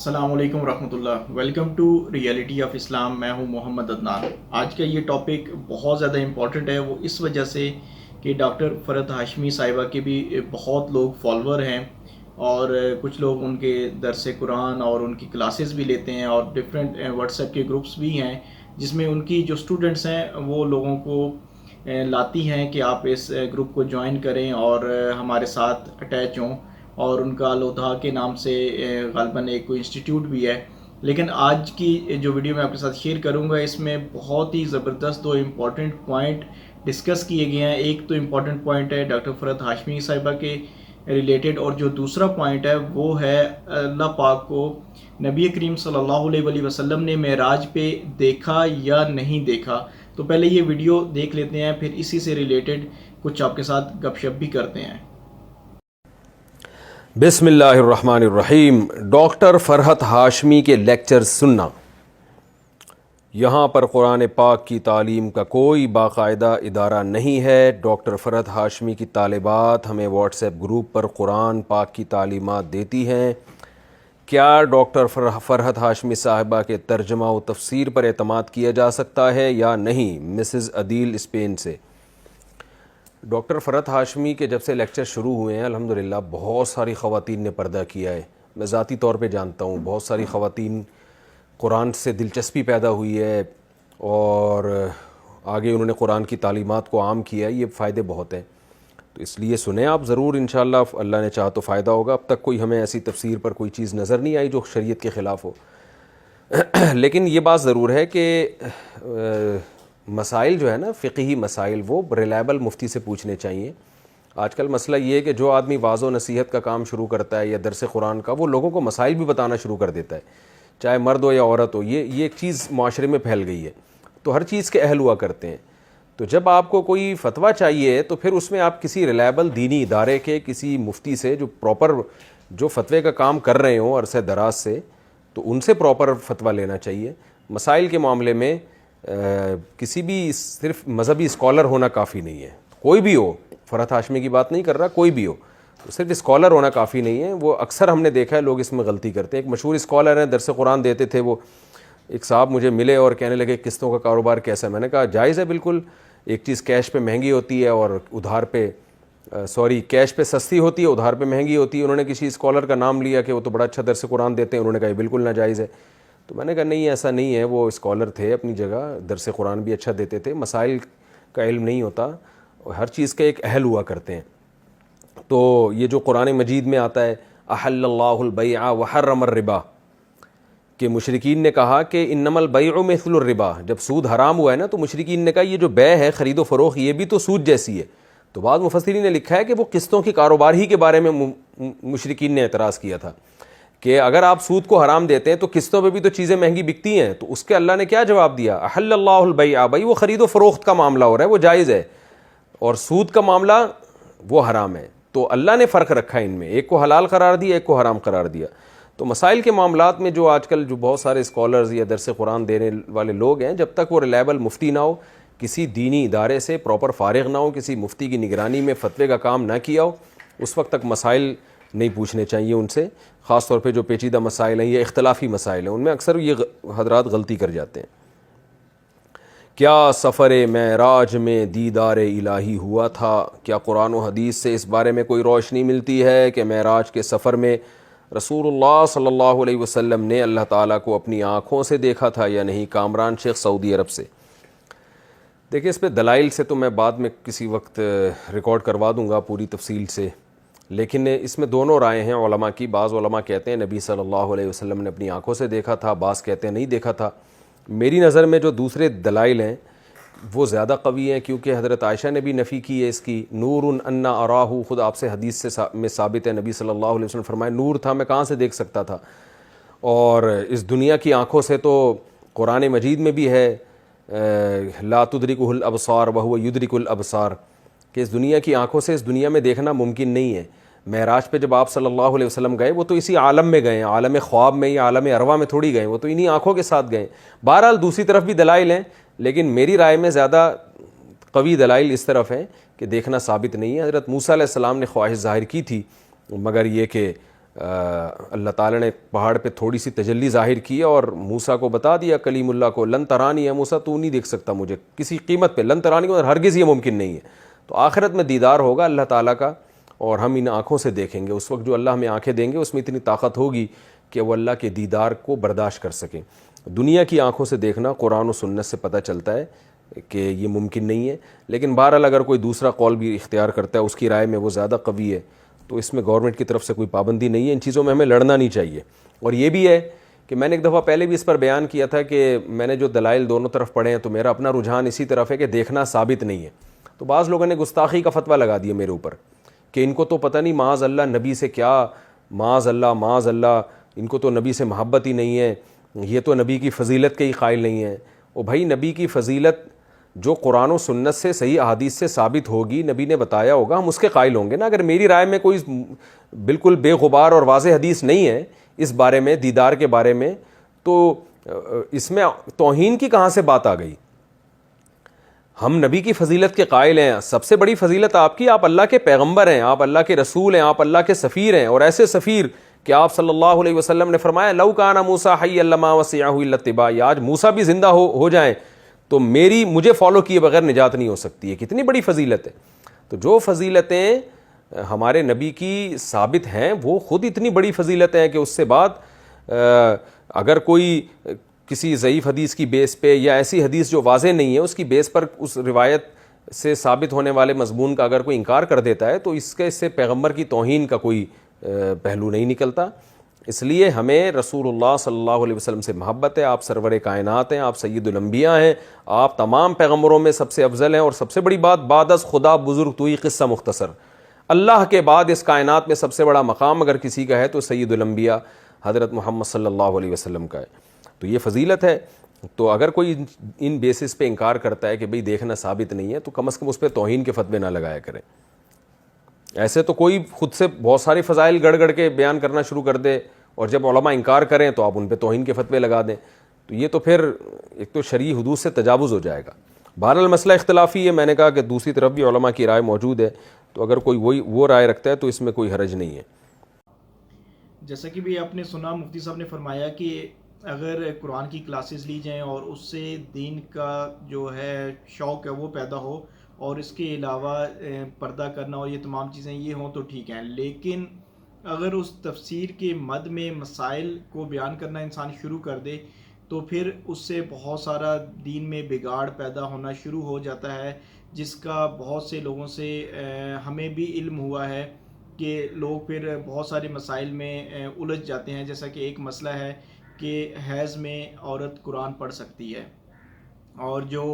السلام علیکم ورحمۃ اللہ، ویلکم ٹو ریئلٹی آف اسلام۔ میں ہوں محمد عدنان۔ آج کا یہ ٹاپک بہت زیادہ امپورٹنٹ ہے، وہ اس وجہ سے کہ ڈاکٹر فرحت ہاشمی صاحبہ کے بھی بہت لوگ فالوور ہیں، اور کچھ لوگ ان کے درس قرآن اور ان کی کلاسز بھی لیتے ہیں، اور ڈفرینٹ واٹس ایپ کے گروپس بھی ہیں جس میں ان کی جو اسٹوڈنٹس ہیں وہ لوگوں کو لاتی ہیں کہ آپ اس گروپ کو جوائن کریں اور ہمارے ساتھ اٹیچ ہوں، اور ان کا لودھا کے نام سے غالباً ایک کوئی انسٹیٹیوٹ بھی ہے۔ لیکن آج کی جو ویڈیو میں آپ کے ساتھ شیئر کروں گا، اس میں بہت ہی زبردست دو امپورٹنٹ پوائنٹ ڈسکس کیے گئے ہیں۔ ایک تو امپورٹنٹ پوائنٹ ہے ڈاکٹر فرحت ہاشمی صاحبہ کے ریلیٹڈ، اور جو دوسرا پوائنٹ ہے وہ ہے اللہ پاک کو نبی کریم صلی اللہ علیہ وآلہ وسلم نے معراج پہ دیکھا یا نہیں دیکھا۔ تو پہلے یہ ویڈیو دیکھ لیتے ہیں، پھر اسی سے ریلیٹڈ کچھ آپ کے ساتھ گپ شپ بھی کرتے ہیں۔ بسم اللہ الرحمن الرحیم۔ ڈاکٹر فرحت ہاشمی کے لیکچر سننا۔ یہاں پر قرآن پاک کی تعلیم کا کوئی باقاعدہ ادارہ نہیں ہے۔ ڈاکٹر فرحت ہاشمی کی طالبات ہمیں واٹس ایپ گروپ پر قرآن پاک کی تعلیمات دیتی ہیں۔ کیا ڈاکٹر فرحت ہاشمی صاحبہ کے ترجمہ و تفسیر پر اعتماد کیا جا سکتا ہے یا نہیں؟ مسز عدیل اسپین سے۔ ڈاکٹر فرحت ہاشمی کے جب سے لیکچر شروع ہوئے ہیں الحمدللہ بہت ساری خواتین نے پردہ کیا ہے۔ میں ذاتی طور پہ جانتا ہوں بہت ساری خواتین قرآن سے دلچسپی پیدا ہوئی ہے، اور آگے انہوں نے قرآن کی تعلیمات کو عام کیا ہے۔ یہ فائدے بہت ہیں، تو اس لیے سنیں آپ ضرور، انشاءاللہ اللہ نے چاہا تو فائدہ ہوگا۔ اب تک کوئی ہمیں ایسی تفسیر پر کوئی چیز نظر نہیں آئی جو شریعت کے خلاف ہو۔ لیکن یہ بات ضرور ہے کہ مسائل جو ہے نا، فقہی مسائل، وہ ریلائبل مفتی سے پوچھنے چاہیے۔ آج کل مسئلہ یہ ہے کہ جو آدمی واعظ و نصیحت کا کام شروع کرتا ہے یا درس قرآن کا، وہ لوگوں کو مسائل بھی بتانا شروع کر دیتا ہے، چاہے مرد ہو یا عورت ہو۔ یہ ایک چیز معاشرے میں پھیل گئی ہے، تو ہر چیز کے اہل ہوا کرتے ہیں۔ تو جب آپ کو کوئی فتویٰ چاہیے تو پھر اس میں آپ کسی ریلائبل دینی ادارے کے کسی مفتی سے، جو پراپر جو فتوے کا کام کر رہے ہوں عرصہ دراز سے، تو ان سے پراپر فتویٰ لینا چاہیے۔ مسائل کے معاملے میں کسی بھی صرف مذہبی اسکالر ہونا کافی نہیں ہے، کوئی بھی ہو، فرحت ہاشمی کی بات نہیں کر رہا، کوئی بھی ہو، تو صرف اسکالر ہونا کافی نہیں ہے۔ وہ اکثر ہم نے دیکھا ہے لوگ اس میں غلطی کرتے ہیں۔ ایک مشہور اسکالر ہیں، درس قرآن دیتے تھے، وہ ایک صاحب مجھے ملے اور کہنے لگے قسطوں کا کاروبار کیسا ہے؟ میں نے کہا جائز ہے بالکل، ایک چیز کیش پہ مہنگی ہوتی ہے اور ادھار پہ کیش پہ سستی ہوتی ہے، ادھار پہ مہنگی ہوتی ہے۔ انہوں نے کسی اسکالر کا نام لیا کہ وہ تو بڑا اچھا درس قرآن دیتے ہیں، انہوں نے کہا یہ بالکل ناجائز ہے۔ تو میں نے کہا نہیں، ایسا نہیں ہے، وہ اسکالر تھے اپنی جگہ، درس قرآن بھی اچھا دیتے تھے، مسائل کا علم نہیں ہوتا، ہر چیز کے ایک اہل ہوا کرتے ہیں۔ تو یہ جو قرآن مجید میں آتا ہے احل اللہ البیع وحرم الربا، کہ مشرکین نے کہا کہ انما البیع مثل الربا، جب سود حرام ہوا ہے نا تو مشرکین نے کہا یہ جو بیع ہے، خرید و فروخت، یہ بھی تو سود جیسی ہے۔ تو بعض مفسرین نے لکھا ہے کہ وہ قسطوں کی کاروبار ہی کے بارے میں مشرکین نے اعتراض کیا تھا کہ اگر آپ سود کو حرام دیتے ہیں تو قسطوں پہ بھی تو چیزیں مہنگی بکتی ہیں۔ تو اس کے اللہ نے کیا جواب دیا؟ احل اللہ البیع، بھائی وہ خرید و فروخت کا معاملہ ہو رہا ہے، وہ جائز ہے، اور سود کا معاملہ وہ حرام ہے۔ تو اللہ نے فرق رکھا ان میں، ایک کو حلال قرار دیا، ایک کو حرام قرار دیا۔ تو مسائل کے معاملات میں جو آج کل جو بہت سارے اسکالرز یا درس قرآن دینے والے لوگ ہیں، جب تک وہ ریلائبل مفتی نہ ہو، کسی دینی ادارے سے پراپر فارغ نہ ہو، کسی مفتی کی نگرانی میں فتوے کا کام نہ کیا ہو، اس وقت تک مسائل نہیں پوچھنے چاہیے ان سے، خاص طور پہ جو پیچیدہ مسائل ہیں یا اختلافی مسائل ہیں، ان میں اکثر یہ حضرات غلطی کر جاتے ہیں۔ کیا سفر معراج میں دیدار الہی ہوا تھا؟ کیا قرآن و حدیث سے اس بارے میں کوئی روشنی ملتی ہے کہ معراج کے سفر میں رسول اللہ صلی اللہ علیہ وسلم نے اللہ تعالیٰ کو اپنی آنکھوں سے دیکھا تھا یا نہیں؟ کامران شیخ، سعودی عرب سے۔ دیکھیں، اس پہ دلائل سے تو میں بعد میں کسی وقت ریکارڈ کروا دوں گا پوری تفصیل سے، لیکن اس میں دونوں رائے ہیں علماء کی۔ بعض علماء کہتے ہیں نبی صلی اللہ علیہ وسلم نے اپنی آنکھوں سے دیکھا تھا، بعض کہتے ہیں نہیں دیکھا تھا۔ میری نظر میں جو دوسرے دلائل ہیں وہ زیادہ قوی ہیں، کیونکہ حضرت عائشہ نے بھی نفی کی ہے اس کی۔ نور انا اراہ، خود آپ سے حدیث سے میں ثابت ہے، نبی صلی اللہ علیہ وسلم فرمائے نور تھا، میں کہاں سے دیکھ سکتا تھا؟ اور اس دنیا کی آنکھوں سے تو قرآن مجید میں بھی ہے لا تدرکہ الابصار وہو یدرک الابصار، کہ اس دنیا کی آنکھوں سے اس دنیا میں دیکھنا ممکن نہیں ہے۔ معراج پہ جب آپ صلی اللہ علیہ وسلم گئے، وہ تو اسی عالم میں گئے ہیں، عالم خواب میں یا عالم ارواح میں تھوڑی گئے، وہ تو انہی آنکھوں کے ساتھ گئے۔ بہرحال دوسری طرف بھی دلائل ہیں، لیکن میری رائے میں زیادہ قوی دلائل اس طرف ہیں کہ دیکھنا ثابت نہیں ہے۔ حضرت موسیٰ علیہ السلام نے خواہش ظاہر کی تھی، مگر یہ کہ اللہ تعالیٰ نے پہاڑ پہ تھوڑی سی تجلی ظاہر کی اور موسیٰ کو بتا دیا کلیم اللہ کو، لن ترانی ہے موسیٰ، تو نہیں دیکھ سکتا مجھے کسی قیمت پہ، لن ترانی کو ہرگز یہ ممکن نہیں ہے۔ تو آخرت میں دیدار ہوگا اللہ تعالیٰ کا اور ہم ان آنکھوں سے دیکھیں گے۔ اس وقت جو اللہ ہمیں آنکھیں دیں گے اس میں اتنی طاقت ہوگی کہ وہ اللہ کے دیدار کو برداشت کر سکیں۔ دنیا کی آنکھوں سے دیکھنا قرآن و سنت سے پتہ چلتا ہے کہ یہ ممکن نہیں ہے، لیکن بہرحال اگر کوئی دوسرا قول بھی اختیار کرتا ہے، اس کی رائے میں وہ زیادہ قوی ہے، تو اس میں گورنمنٹ کی طرف سے کوئی پابندی نہیں ہے۔ ان چیزوں میں ہمیں لڑنا نہیں چاہیے۔ اور یہ بھی ہے کہ میں نے ایک دفعہ پہلے بھی اس پر بیان کیا تھا کہ میں نے جو دلائل دونوں طرف پڑھے ہیں تو میرا اپنا رجحان اسی طرف ہے کہ دیکھنا ثابت نہیں ہے۔ تو بعض لوگوں نے گستاخی کا فتویٰ لگا دیا میرے اوپر کہ ان کو تو پتہ نہیں معاذ اللہ نبی سے کیا، معاذ اللہ ان کو تو نبی سے محبت ہی نہیں ہے، یہ تو نبی کی فضیلت کے ہی قائل نہیں ہیں۔ او بھائی، نبی کی فضیلت جو قرآن و سنت سے صحیح احادیث سے ثابت ہوگی، نبی نے بتایا ہوگا، ہم اس کے قائل ہوں گے نا۔ اگر میری رائے میں کوئی بالکل بے غبار اور واضح حدیث نہیں ہے اس بارے میں، دیدار کے بارے میں، تو اس میں توہین کی کہاں سے بات آ گئی؟ ہم نبی کی فضیلت کے قائل ہیں۔ سب سے بڑی فضیلت آپ کی، آپ اللہ کے پیغمبر ہیں، آپ اللہ کے رسول ہیں، آپ اللہ کے سفیر ہیں، اور ایسے سفیر کہ آپ صلی اللہ علیہ وسلم نے فرمایا لو کان موسیٰ حیا لما وسعہ الا اتباعی، آج موسیٰ بھی زندہ ہو جائیں تو مجھے فالو کیے بغیر نجات نہیں ہو سکتی ہے۔ کتنی بڑی فضیلت ہے۔ تو جو فضیلتیں ہمارے نبی کی ثابت ہیں وہ خود اتنی بڑی فضیلتیں ہیں کہ اس سے بعد اگر کوئی کسی ضعیف حدیث کی بیس پہ یا ایسی حدیث جو واضح نہیں ہے اس کی بیس پر اس روایت سے ثابت ہونے والے مضمون کا اگر کوئی انکار کر دیتا ہے تو اس سے پیغمبر کی توہین کا کوئی پہلو نہیں نکلتا۔ اس لیے ہمیں رسول اللہ صلی اللہ علیہ وسلم سے محبت ہے۔ آپ سرور کائنات ہیں، آپ سید الانبیاء ہیں، آپ تمام پیغمبروں میں سب سے افضل ہیں، اور سب سے بڑی بات، بعد از خدا بزرگ توئی قصہ مختصر، اللہ کے بعد اس کائنات میں سب سے بڑا مقام اگر کسی کا ہے تو سید الانبیاء حضرت محمد صلی اللہ علیہ وسلم کا ہے۔ تو یہ فضیلت ہے۔ تو اگر کوئی ان بیسس پہ انکار کرتا ہے کہ بھئی دیکھنا ثابت نہیں ہے تو کم از کم اس پہ توہین کے فتوے نہ لگایا کریں۔ ایسے تو کوئی خود سے بہت سارے فضائل گڑ کے بیان کرنا شروع کر دے اور جب علماء انکار کریں تو آپ ان پہ توہین کے فتوے لگا دیں، تو یہ تو پھر ایک تو شرعی حدود سے تجاوز ہو جائے گا۔ بہرحال مسئلہ اختلافی ہے، میں نے کہا کہ دوسری طرف بھی علماء کی رائے موجود ہے، تو اگر کوئی وہ رائے رکھتا ہے تو اس میں کوئی حرج نہیں ہے۔ جیسا کہ بھی آپ نے سنا، مفتی صاحب نے فرمایا کہ اگر قرآن کی کلاسز لی جائیں اور اس سے دین کا جو ہے شوق ہے وہ پیدا ہو، اور اس کے علاوہ پردہ کرنا اور یہ تمام چیزیں یہ ہوں تو ٹھیک ہیں، لیکن اگر اس تفسیر کے مد میں مسائل کو بیان کرنا انسان شروع کر دے تو پھر اس سے بہت سارا دین میں بگاڑ پیدا ہونا شروع ہو جاتا ہے، جس کا بہت سے لوگوں سے ہمیں بھی علم ہوا ہے کہ لوگ پھر بہت سارے مسائل میں الجھ جاتے ہیں۔ جیسا کہ ایک مسئلہ ہے کہ حیض میں عورت قرآن پڑھ سکتی ہے، اور جو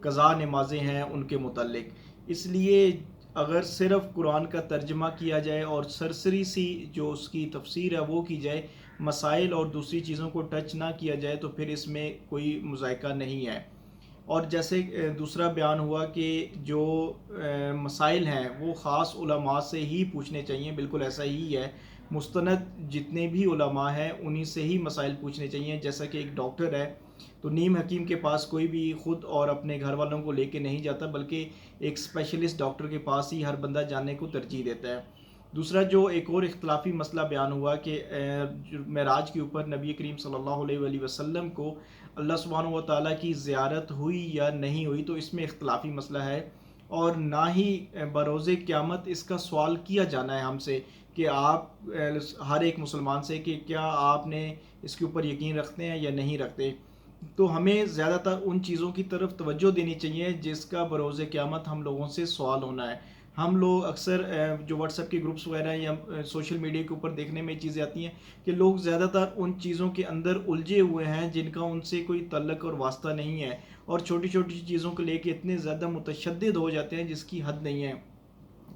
قضا نمازیں ہیں ان کے متعلق۔ اس لیے اگر صرف قرآن کا ترجمہ کیا جائے اور سرسری سی جو اس کی تفسیر ہے وہ کی جائے، مسائل اور دوسری چیزوں کو ٹچ نہ کیا جائے، تو پھر اس میں کوئی مذائقہ نہیں ہے۔ اور جیسے دوسرا بیان ہوا کہ جو مسائل ہیں وہ خاص علماء سے ہی پوچھنے چاہیے، بالکل ایسا ہی ہے۔ مستند جتنے بھی علماء ہیں انہی سے ہی مسائل پوچھنے چاہیے۔ جیسا کہ ایک ڈاکٹر ہے تو نیم حکیم کے پاس کوئی بھی خود اور اپنے گھر والوں کو لے کے نہیں جاتا، بلکہ ایک اسپیشلسٹ ڈاکٹر کے پاس ہی ہر بندہ جانے کو ترجیح دیتا ہے۔ دوسرا جو ایک اور اختلافی مسئلہ بیان ہوا کہ معراج کے اوپر نبی کریم صلی اللہ علیہ وآلہ وسلم کو اللہ سبحانہ و تعالیٰ کی زیارت ہوئی یا نہیں ہوئی، تو اس میں اختلافی مسئلہ ہے، اور نہ ہی بروز قیامت اس کا سوال کیا جانا ہے ہم سے کہ آپ ہر ایک مسلمان سے کہ کیا آپ نے اس کے اوپر یقین رکھتے ہیں یا نہیں رکھتے۔ تو ہمیں زیادہ تر ان چیزوں کی طرف توجہ دینی چاہیے جس کا بروز قیامت ہم لوگوں سے سوال ہونا ہے۔ ہم لوگ اکثر جو واٹس ایپ کے گروپس وغیرہ ہیں یا سوشل میڈیا کے اوپر دیکھنے میں چیزیں آتی ہیں کہ لوگ زیادہ تر ان چیزوں کے اندر الجھے ہوئے ہیں جن کا ان سے کوئی تعلق اور واسطہ نہیں ہے، اور چھوٹی چھوٹی چیزوں کو لے کے اتنے زیادہ متشدد ہو جاتے ہیں جس کی حد نہیں ہے۔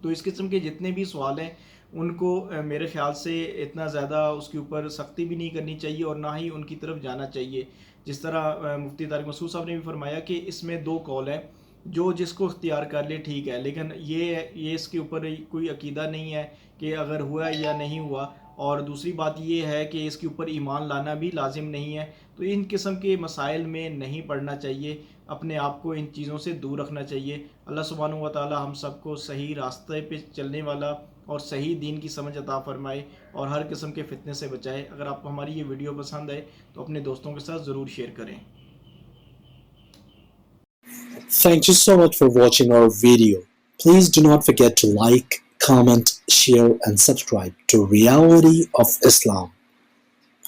تو اس قسم کے جتنے بھی سوال ہیں ان کو میرے خیال سے اتنا زیادہ اس کے اوپر سختی بھی نہیں کرنی چاہیے اور نہ ہی ان کی طرف جانا چاہیے۔ جس طرح مفتی طارق مسعود صاحب نے بھی فرمایا کہ اس میں دو قول ہیں، جو جس کو اختیار کر لے ٹھیک ہے، لیکن یہ اس کے اوپر کوئی عقیدہ نہیں ہے کہ اگر ہوا یا نہیں ہوا، اور دوسری بات یہ ہے کہ اس کے اوپر ایمان لانا بھی لازم نہیں ہے۔ تو ان قسم کے مسائل میں نہیں پڑھنا چاہیے، اپنے آپ کو ان چیزوں سے دور رکھنا چاہیے۔ اللہ سبحانہ و تعالی ہم سب کو صحیح راستے پہ چلنے والا اور صحیح دین کی سمجھ عطا فرمائے اور ہر قسم کے فتنے سے بچائے. اگر آپ کو ہماری یہ ویڈیو پسند آئے تو اپنے دوستوں کے ساتھ ضرور شیئر کریں. Thank you so much for watching our video. Please do not forget to like, comment, share and subscribe to Reality of Islam.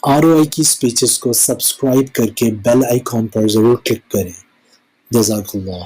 ROI کی سپیچز کو سبسکرائب کر کے بیل آئیکن پر ضرور کلک کریں. جزاک اللہ.